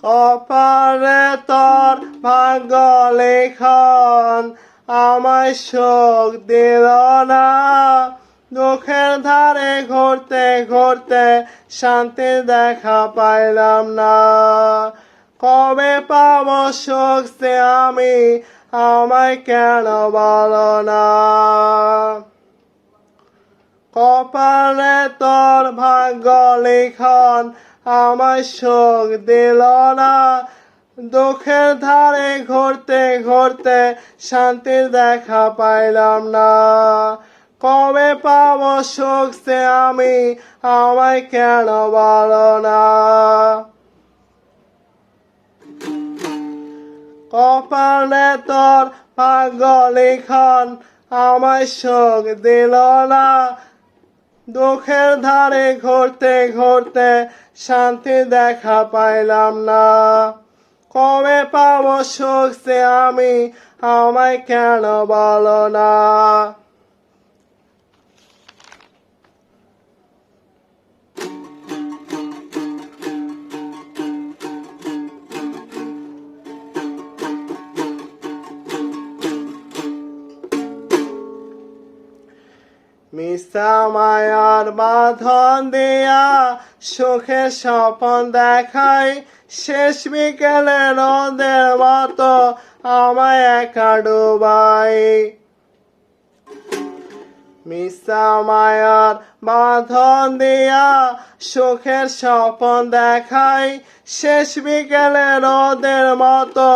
কপালে তোর ভাগ্য লেখন আমায় সুখ দিল না। দুঃখের ধারে ঘুরতে ঘুরতে শান্তি দেখা পাইলাম না। কবে পাবো সুখ সে আমি আমায় কেন বলো না। কপালে তোর ভাগ্য লিখন আমায় সুখ দিল না। দুঃখের ধারে ঘুরতে ঘুরতে শান্তির দেখা পাইলাম না। কবে পাবো সুখ সে আমি আমায় কেন বলো না। কপালে তোর ভাগ্য লিখন আমায় সুখ দিল না। দুঃখের ধারে ঘুরতে ঘুরতে শান্তি দেখা পাইলাম না। কবে পাবো সুখ সে আমি আমায় কেন বলো না। মিশা মায়ার বাঁধন দিয়া সুখের স্বপন দেখাই শেষ বিকেলে রোদের মতো আমায় একা ডুবাই। মিশা মায়ার বাঁধন দিয়া সুখের স্বপন দেখাই শেষ বিকেলে রোদের মতো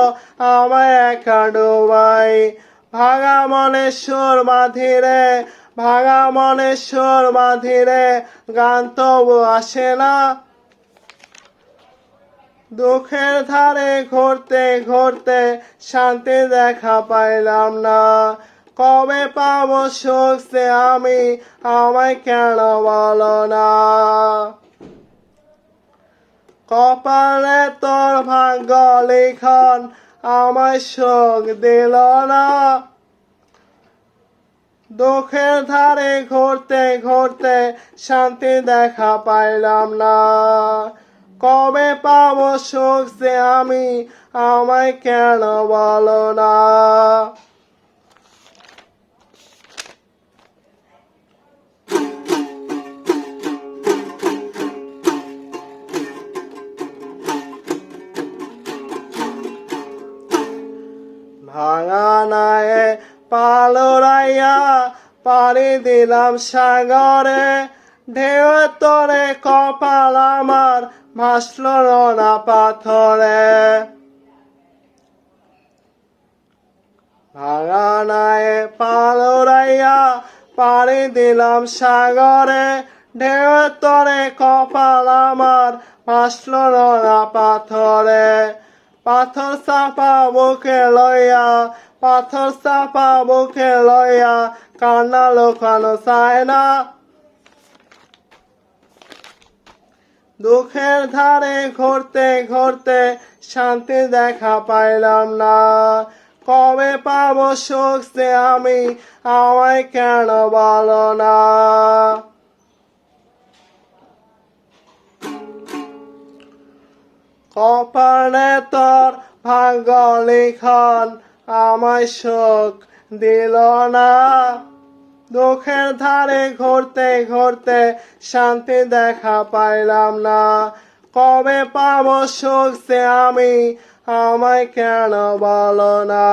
আমায় একা ডুবাই। ভাঙা মনের সুর বাঁধিরে ভাঙা মনের সুর বাঁধিরে গান তবু আসে না। দুঃখের ধারে ঘুরতে ঘুরতে শান্তি দেখা পাইলাম না। কবে পাবো সুখ সে আমি আমায় কেন বলো না। কপালে তোর ভাগ্য লিখন আমায় সুখ দিল না। দুঃখের ধারে ঘুরতে ঘুরতে শান্তি দেখা পাইলাম না। কবে পাবো সুখ সে আমি আমায় কেন বলো না। ভাঙা নায়ে পালরাইয়া পাড়ি দিলাম সাগরে ঢেউ তোরে কপাল আমার ভাসল না পাথরে। ভাঙা নায়ে পালরাইয়া পাড়ি দিলাম সাগরে ঢেউ তোরে কপাল আমার ভাসল না পাথরে। পাথর চাপা বুকে লইয়া পাথর চাপা বুকে লইয়া কান্না লুকানো চায় না। দুঃখের ধারে ঘুরতে ঘুরতে শান্তি দেখা পাইলাম না। কবে পাবো সুখ সে আমি আমায় কেন বলো না। কপালে তোর ভাগ্য লিখন আমায় সুখ দিল না। দুঃখের ধারে ঘুরতে ঘুরতে শান্তি দেখা পাইলাম না। কবে পাবো সুখ সে আমি আমায় কেন বলো না।